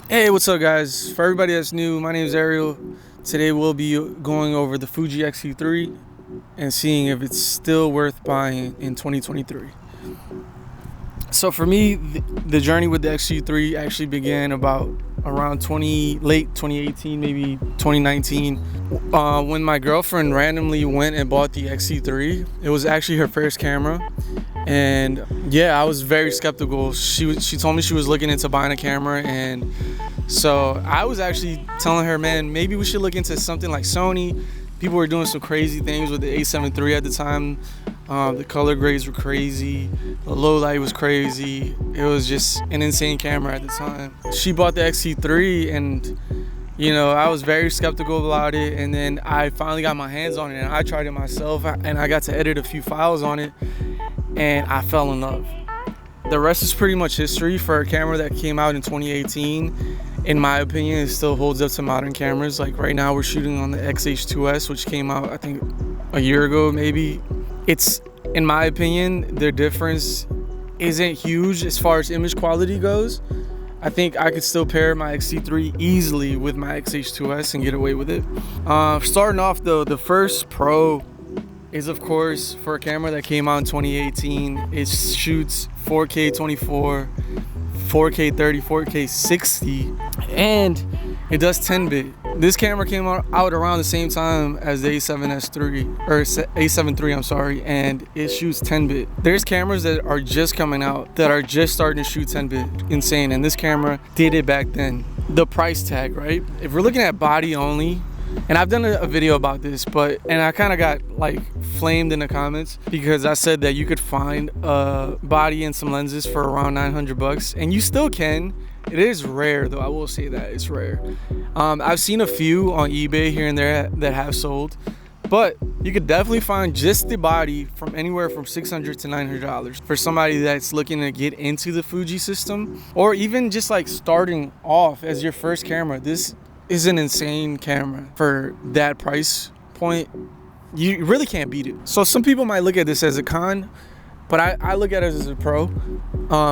Hey, what's up, guys? For everybody that's new, my name is Ariel. Today we'll be going over the Fuji XT3 and seeing if it's still worth buying in 2023. So for me, the journey with the XT3 actually began about around late 2018, maybe 2019, when my girlfriend randomly went and bought the XT3. It was actually her first camera, and yeah, I was very skeptical. She told me she was looking into buying a camera, and so I was actually telling her, man, maybe we should look into something like Sony. People were doing some crazy things with the A7 III at the time. The color grades were crazy. The low light was crazy. It was just an insane camera at the time. She bought the XT3, and I was very skeptical about it. And then I finally got my hands on it, and I tried it myself, and I got to edit a few files on it, and I fell in love. The rest is pretty much history. For a camera that came out in 2018, in my opinion, it still holds up to modern cameras. Like right now, we're shooting on the XH2S, which came out, I think, a year ago, maybe. It's, in my opinion, the difference isn't huge as far as image quality goes. I think I could still pair my XT3 easily with my XH2S and get away with it. Starting off though, the first Pro is, of course, for a camera that came out in 2018. It shoots 4K 24, 4K 30, 4K 60, and it does 10-bit. This camera came out around the same time as the A7S3 or A7 III, I'm sorry, and it shoots 10-bit. There's cameras that are just coming out that are just starting to shoot 10-bit. Insane. And this camera did it back then. The price tag, right? If we're looking at body only, and I've done a video about this, and I kind of got like flamed in the comments because I said that you could find a body and some lenses for around $900, and you still can. It is rare though, I will say that it's rare. I've seen a few on eBay here and there that have sold, but you could definitely find just the body from anywhere from $600 to $900 for somebody that's looking to get into the Fuji system, or even just like starting off as your first camera. This is an insane camera for that price point. You really can't beat it. So some people might look at this as a con, but I look at it as a pro.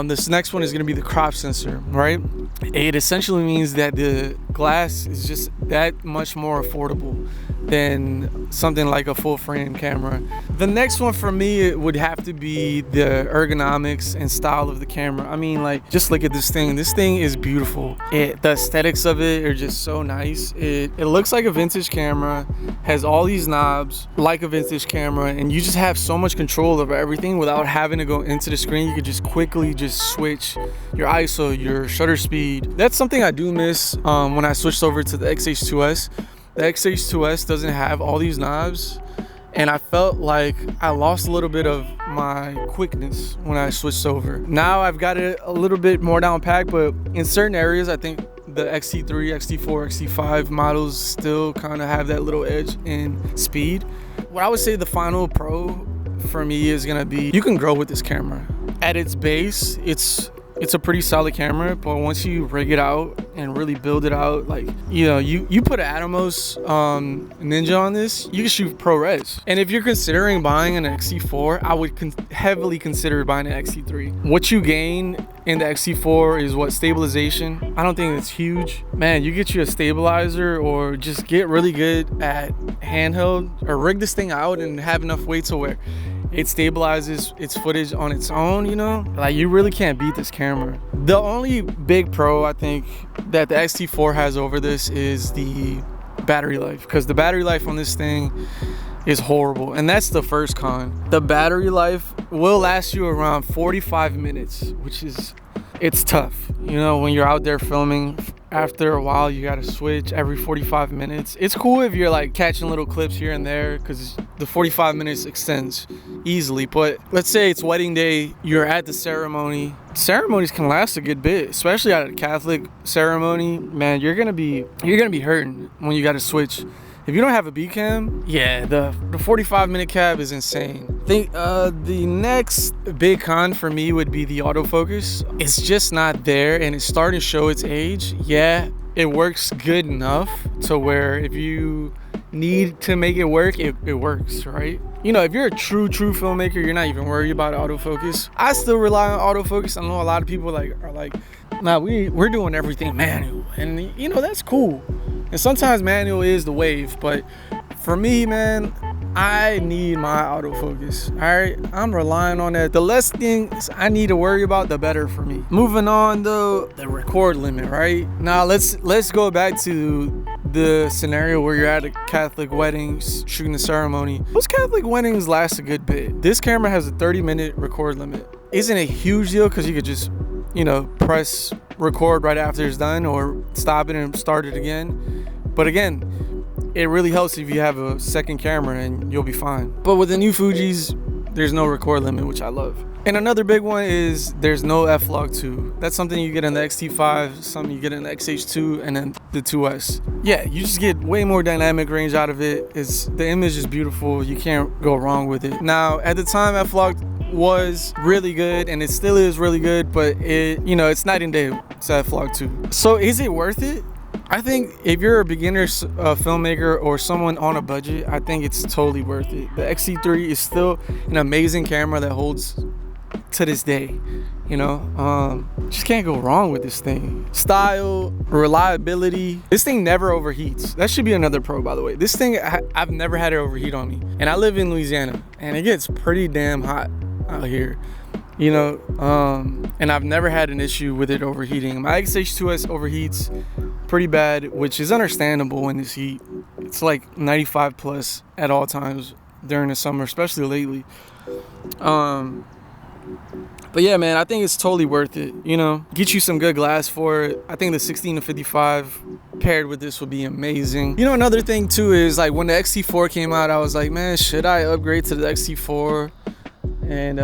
This next one is going to be the crop sensor, right? It essentially means that the glass is just that much more affordable than something like a full frame camera. The next one for me, it would have to be the ergonomics and style of the camera. I mean, like, just look at this thing. This thing is beautiful. The aesthetics of it are just so nice. It looks like a vintage camera, has all these knobs like a vintage camera, and you just have so much control over everything without having to go into the screen. You could just quickly just switch your ISO, your shutter speed. That's something I do miss when I switched over to the XH2S. The XH2S doesn't have all these knobs, and I felt like I lost a little bit of my quickness when I switched over. Now I've got it a little bit more down packed, but in certain areas, I think the XT3, XT4, XT5 models still kind of have that little edge in speed. What I would say the final pro for me is gonna be, you can grow with this camera. At its base, it's a pretty solid camera, but once you rig it out and really build it out, like, you put an Atomos Ninja on this, you can shoot ProRes. And if you're considering buying an XT4, I would heavily consider buying an XT3. What you gain in the XT4 is what? Stabilization. I don't think it's huge. Man, you get you a stabilizer, or just get really good at handheld, or rig this thing out and have enough weight to where it stabilizes its footage on its own. Like, you really can't beat this camera. The only big pro I think that the XT4 has over this is the battery life, because the battery life on this thing is horrible, and that's the first con. The battery life will last you around 45 minutes, which is, it's tough. When you're out there filming, after a while you gotta switch every 45 minutes. It's cool if you're like catching little clips here and there, because the 45 minutes extends easily. But let's say it's wedding day, you're at the ceremony. Ceremonies can last a good bit, especially at a Catholic ceremony. Man, you're gonna be hurting when you gotta switch. If you don't have a B cam, yeah, the 45-minute cab is insane. I think the next big con for me would be the autofocus. It's just not there, and it's starting to show its age. Yeah, it works good enough to where if you need to make it work, it works, right? If you're a true filmmaker, you're not even worried about autofocus. I still rely on autofocus. I know a lot of people are like, nah, we're doing everything manual. and you know, that's cool. And sometimes manual is the wave, but for me, man, I need my autofocus. All right, I'm relying on that. The less things I need to worry about, the better for me. Moving on though, the record limit, right? Now let's go back to the scenario where you're at a Catholic wedding shooting the ceremony. Those Catholic weddings last a good bit. This camera has a 30-minute record limit. Isn't a huge deal because you could just, you know, press record right after it's done or stop it and start it again. But again, it really helps if you have a second camera and you'll be fine. But with the new Fujis, there's no record limit, which I love. And another big one is there's no F-Log 2. That's something you get in the X-T5, something you get in the XH2, and then the 2S. Yeah, you just get way more dynamic range out of it. The image is beautiful. You can't go wrong with it. Now, at the time, F-Log was really good, and it still is really good, but it's night and day to F-Log 2. So is it worth it? I think if you're a beginner filmmaker or someone on a budget, I think it's totally worth it. The XT3 is still an amazing camera that holds to this day. You know, just can't go wrong with this thing. Style, reliability. This thing never overheats. That should be another pro, by the way. This thing, I've never had it overheat on me. And I live in Louisiana, and it gets pretty damn hot out here. You know, and I've never had an issue with it overheating. My XH2S overheats pretty bad, which is understandable in this heat. It's like 95 plus at all times during the summer, especially lately. But yeah, man, I think it's totally worth it. You know, get you some good glass for it. I think the 16-55 paired with this would be amazing. You know, another thing too is like when the XT4 came out, I was like, man, should I upgrade to the XT4? And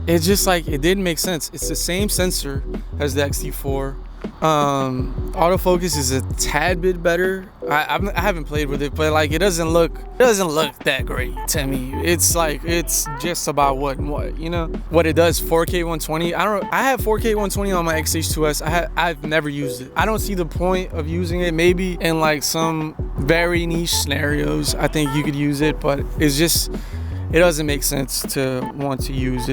it's just like, it didn't make sense. It's the same sensor as the XT4. Autofocus is a tad bit better. I haven't played with it, but like it doesn't look that great to me. It's like, it's just about what, you know, what it does. 4K 120. I have 4K 120 on my XH2S. I've never used it. I don't see the point of using it. Maybe in like some very niche scenarios, I think you could use it, but it's just, it doesn't make sense to want to use it.